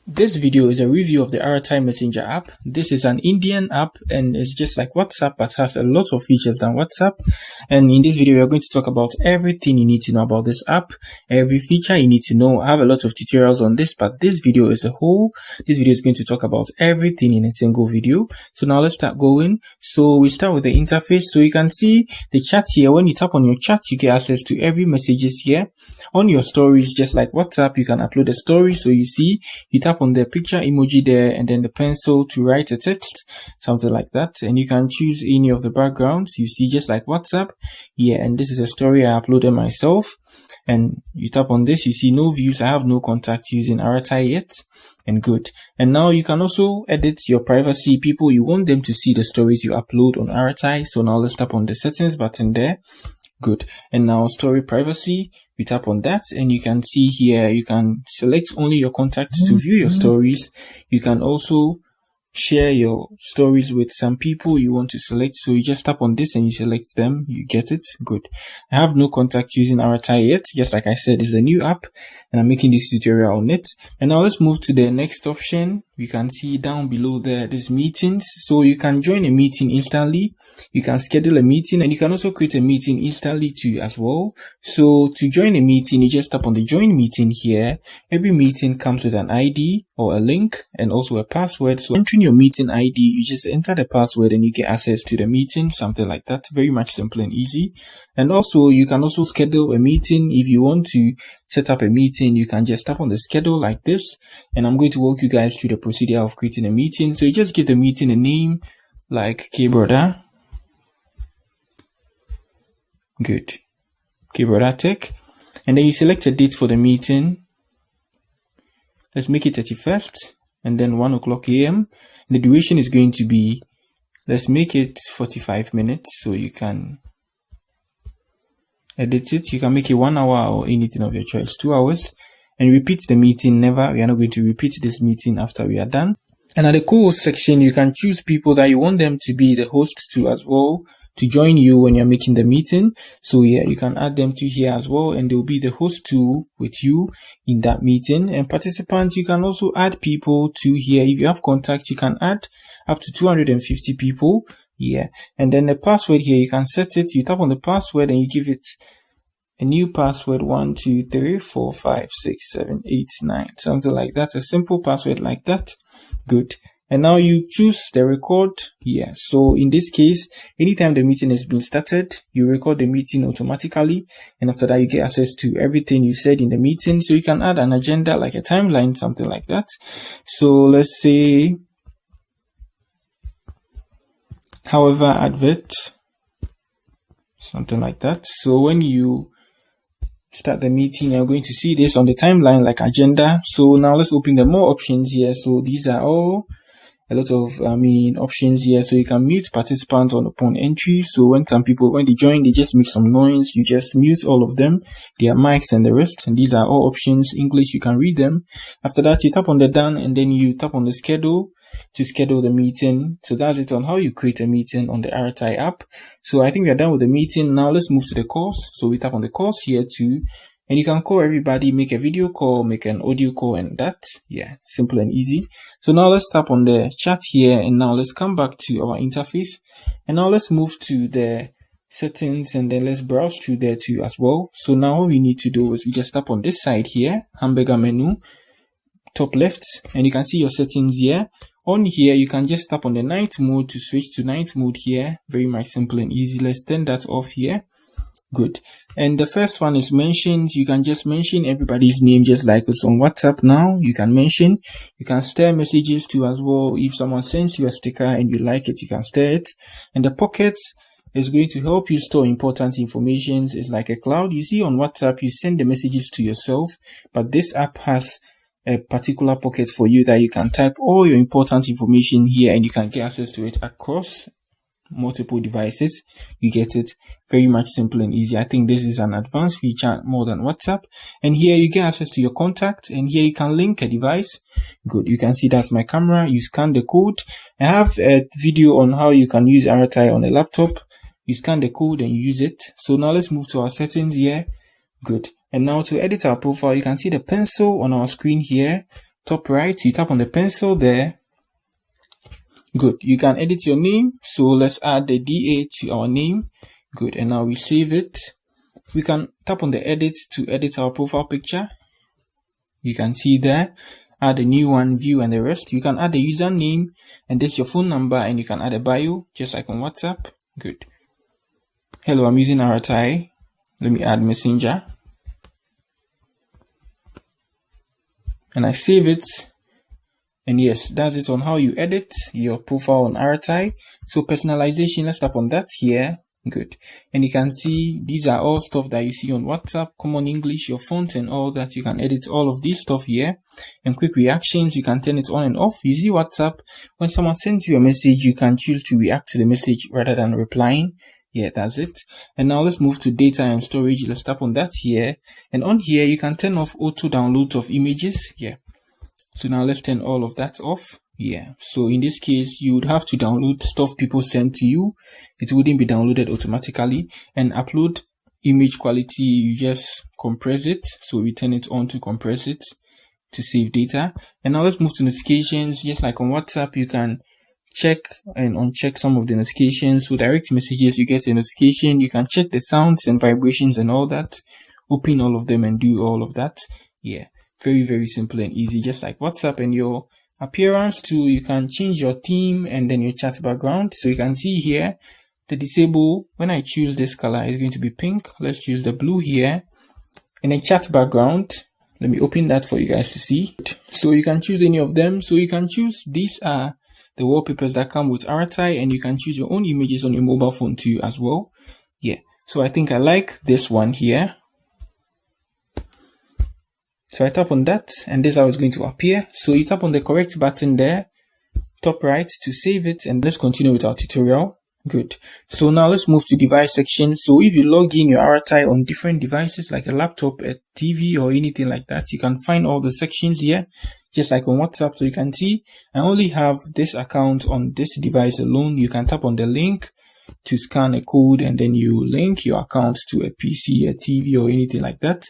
This video is a review of the Arattai Messenger app. This is an Indian app and it's just like WhatsApp but has a lot of features than WhatsApp. And in this video, we are going to talk about everything you need to know about this app, every feature you need to know. I have a lot of tutorials on this, but this video is a whole. This video is going to talk about everything in a single video. So now let's start going. So we start with the interface. So you can see the chat here. When you tap on your chat, you get access to every messages here. On your stories, just like WhatsApp, you can upload a story. So you see, you tap on the picture emoji there and then the pencil to write a text, something like that. And you can choose any of the backgrounds. You see, just like WhatsApp. Yeah, and this is a story I uploaded myself. And you tap on this, you see no views. I have no contact using Arattai yet. And good. And now you can also edit your privacy. People, you want them to see the stories you upload on Arattai. So now let's tap on the settings button there. Good. And now story privacy, we tap on that and you can see here, you can select only your contacts to view your stories. You can also share your stories with some people you want to select. So you just tap on this and you select them. You get it. Good. I have no contact using Arattai yet. Just like I said, it's a new app and I'm making this tutorial on it. And now let's move to the next option. You can see down below there, there's meetings. So you can join a meeting instantly. You can schedule a meeting and you can also create a meeting instantly too as well. So to join a meeting, you just tap on the join meeting here. Every meeting comes with an ID or a link and also a password. So entering your meeting ID, you just enter the password and you get access to the meeting, something like that. Very much simple and easy. And also you can also schedule a meeting. If you want to set up a meeting, you can just tap on the schedule like this. And I'm going to walk you guys through the procedure of creating a meeting. So you just give the meeting a name like K-Brother. Good. K-Brother Tech. And then you select a date for the meeting. Let's make it 31st and then 1 o'clock a.m. The duration is going to be, let's make it 45 minutes. So you can edit it. You can make it 1 hour or anything of your choice, 2 hours. And repeat the meeting. Never. We are not going to repeat this meeting after we are done. And at the co-host section, you can choose people that you want them to be the hosts to as well, to join you when you're making the meeting. So yeah, you can add them to here as well and they'll be the host too with you in that meeting. And participants, you can also add people to here. If you have contact, you can add up to 250 people. Yeah. And then the password here, you can set it. You tap on the password and you give it a new password, 1, 2, 3, 4, 5, 6, 7, 8, 9, something like that. A simple password like that. Good. And now you choose the record. Yeah. So in this case, anytime the meeting is being started, you record the meeting automatically. And after that, you get access to everything you said in the meeting. So you can add an agenda like a timeline, something like that. So let's say, however, advert, something like that. So when you start the meeting, you're going to see this on the timeline like agenda. So now let's open the more options here. So these are all a lot of options here. So you can mute participants upon entry. So when they join, they just make some noise, you just mute all of them, their mics and the rest. And these are all options. English, you can read them. After that, you tap on the done and then you tap on the schedule to schedule the meeting. So that's it on how you create a meeting on the Arattai app. So I think we are done with the meeting. Now let's move to the calls. So we tap on the calls here too. And you can call everybody, make a video call, make an audio call, and that. Yeah, simple and easy. So now let's tap on the chat here. And now let's come back to our interface. And now let's move to the settings and then let's browse through there too as well. So now what we need to do is we just tap on this side here, hamburger menu, top left, and you can see your settings here. On here, you can just tap on the night mode to switch to night mode here. Very much simple and easy. Let's turn that off here. Good. And the first one is mentions. You can just mention everybody's name just like it's on WhatsApp now. You can mention. You can stir messages too as well. If someone sends you a sticker and you like it, you can stir it. And the pockets is going to help you store important information. It's like a cloud. You see on WhatsApp, you send the messages to yourself, but this app has a particular pocket for you that you can type all your important information here and you can get access to it across multiple devices. You get it. Very much simple and easy. I think this is an advanced feature more than WhatsApp. And here you get access to your contact and here you can link a device. Good. You can see that's my camera. You scan the code. I have a video on how you can use Arattai on a laptop. You scan the code and you use it. So now let's move to our settings here. Good. And now to edit our profile, you can see the pencil on our screen here. top right, you tap on the pencil there. Good. You can edit your name. So let's add the DA to our name. Good. And now we save it. We can tap on the edit to edit our profile picture. You can see there. Add a new one, view, and the rest. You can add the username and this your phone number, and you can add a bio just like on WhatsApp. Good. Hello, I'm using Arattai. Let me add Messenger. And I save it. And yes, that's it on how you edit your profile on Arattai. So personalization, let's tap on that here. Good. And you can see these are all stuff that you see on WhatsApp, common English, your font and all that. You can edit all of this stuff here. And quick reactions, you can turn it on and off. You see WhatsApp, when someone sends you a message, you can choose to react to the message rather than replying. Yeah, that's it. And now let's move to data and storage. Let's tap on that here. And on here, you can turn off auto download of images. Yeah. So now let's turn all of that off. Yeah. So in this case, you would have to download stuff people send to you. It wouldn't be downloaded automatically. And upload image quality, you just compress it. So we turn it on to compress it to save data. And now let's move to notifications. Just like on WhatsApp, you can check and uncheck some of the notifications. So direct messages, you get a notification. You can check the sounds and vibrations and all that. Open all of them and do all of that. Yeah. Very, very simple and easy, just like WhatsApp. And your appearance too, you can change your theme and then your chat background. So you can see here, the disable, when I choose this color, is going to be pink. Let's choose the blue here. And then chat background, let me open that for you guys to see. So you can choose any of them. So you can choose, these are the wallpapers that come with Arattai, and you can choose your own images on your mobile phone too as well. Yeah, so I think I like this one here. So I tap on that and this is how it's going to appear. So you tap on the correct button there, top right, to save it, and let's continue with our tutorial. Good. So now let's move to device section. So if you log in your Arattai on different devices like a laptop, a TV or anything like that, you can find all the sections here just like on WhatsApp. So you can see I only have this account on this device alone. You can tap on the link to scan a code and then you link your account to a PC, a TV or anything like that.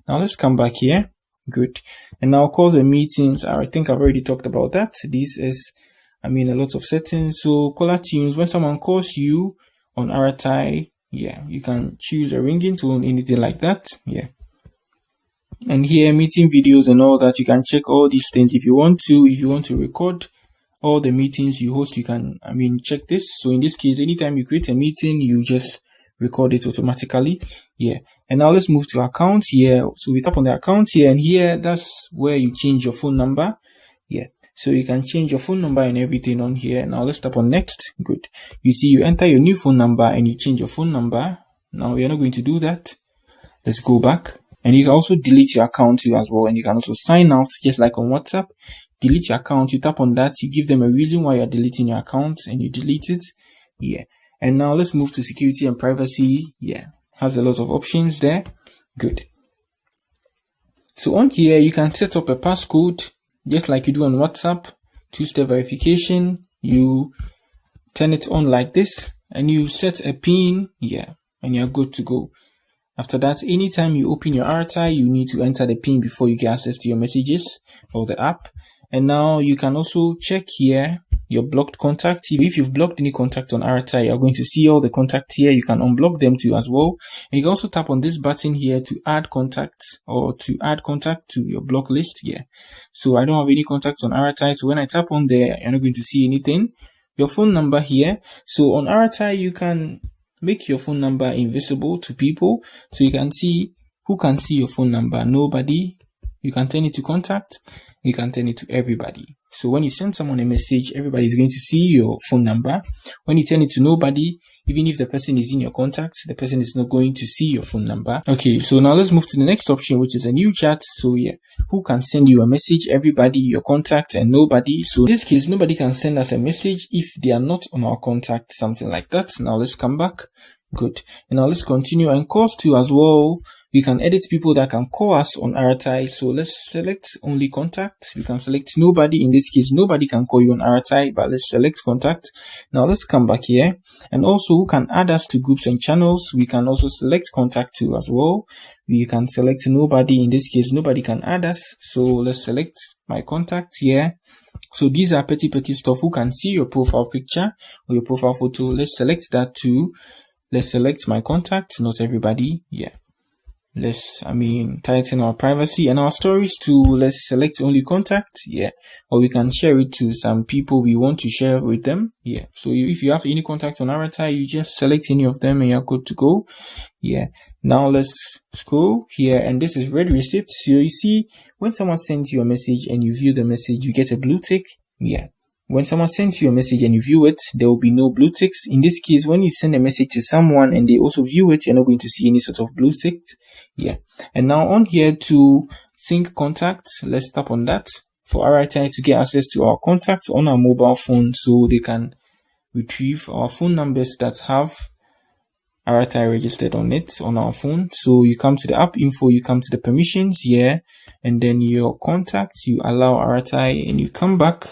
Now let's come back here. Good. And now call the meetings. I think I've already talked about that. This is, a lot of settings. So caller tunes, when someone calls you on Arattai, yeah, you can choose a ringing tone, anything like that. Yeah. And here, meeting videos and all that, you can check all these things if you want to. If you want to record all the meetings you host, you can, check this. So in this case, anytime you create a meeting, you just record it automatically. Yeah. And now let's move to accounts here. So we tap on the accounts here, and here, that's where you change your phone number. Yeah. So you can change your phone number and everything on here. Now let's tap on next. Good. You see, you enter your new phone number and you change your phone number. Now we are not going to do that. Let's go back. And you can also delete your account too as well. And you can also sign out just like on WhatsApp. Delete your account. You tap on that. You give them a reason why you're deleting your account and you delete it. Yeah. And now let's move to security and privacy. Yeah. Has a lot of options there. Good. So on here, you can set up a passcode just like you do on WhatsApp. Two-step verification. You turn it on like this and you set a PIN. Yeah. And you're good to go. After that, anytime you open your Arattai, you need to enter the PIN before you get access to your messages or the app. And now you can also check here your blocked contacts. If you've blocked any contact on Arattai, you're going to see all the contacts here. You can unblock them too as well. And you can also tap on this button here to add contacts or to add contact to your block list. Yeah. So I don't have any contacts on Arattai. So when I tap on there, you're not going to see anything. Your phone number here. So on Arattai, you can make your phone number invisible to people. So you can see who can see your phone number. Nobody. You can turn it to contact. You can turn it to everybody. So when you send someone a message, everybody is going to see your phone number. When you turn it to nobody, even if the person is in your contacts, the person is not going to see your phone number. Okay, so now let's move to the next option, which is a new chat. So yeah, who can send you a message? Everybody, your contact, and nobody. So in this case, nobody can send us a message if they are not on our contact, something like that. Now let's come back. Good. And now let's continue. And calls too as well. We can edit people that can call us on Arattai. So let's select only contact. We can select nobody. In this case, nobody can call you on Arattai, but let's select contact. Now let's come back here. And also, who can add us to groups and channels? We can also select contact too as well. We can select nobody. In this case, nobody can add us. So let's select my contacts here. So these are petty stuff. Who can see your profile picture or your profile photo? Let's select that too. Let's select my contacts, not everybody. Yeah. Let's, tighten our privacy and our stories too. Let's select only contacts. Yeah. Or we can share it to some people we want to share with them. Yeah. So if you have any contact on Arattai, you just select any of them and you're good to go. Yeah. Now let's scroll here, and this is read receipt. So you see, when someone sends you a message and you view the message, you get a blue tick. Yeah. When someone sends you a message and you view it, there will be no blue ticks. In this case, when you send a message to someone and they also view it, you're not going to see any sort of blue ticks. Yeah. And now on here to sync contacts, let's tap on that for Arattai to get access to our contacts on our mobile phone, so they can retrieve our phone numbers that have Arattai registered on it on our phone. So you come to the app info, you come to the permissions here, and then your contacts, you allow Arattai, and you come back.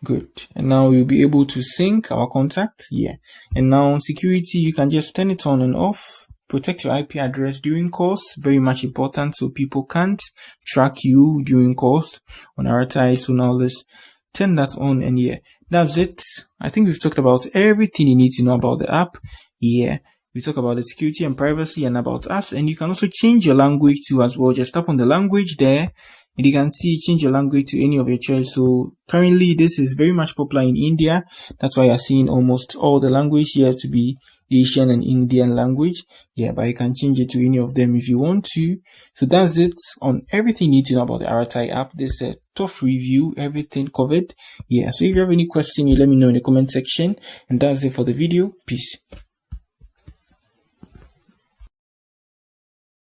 Good. And now you'll be able to sync our contacts. Yeah. And now on security, you can just turn it on and off. Protect your IP address during calls. Very much important, so people can't track you during calls on Arattai. So now let's turn that on, and yeah, that's it. I think we've talked about everything you need to know about the app. Yeah. We talk about the security and privacy and about us, and you can also change your language too as well. Just tap on the language there, and you can see change your language to any of your choice. So currently this is very much popular in India. That's why you're seeing almost all the language here to be Asian and Indian language. Yeah, but you can change it to any of them if you want to. So that's it on everything you need to know about the Arattai app. This is a tough review, everything covered. Yeah, so if you have any question, you let me know in the comment section. And that's it for the video. Peace.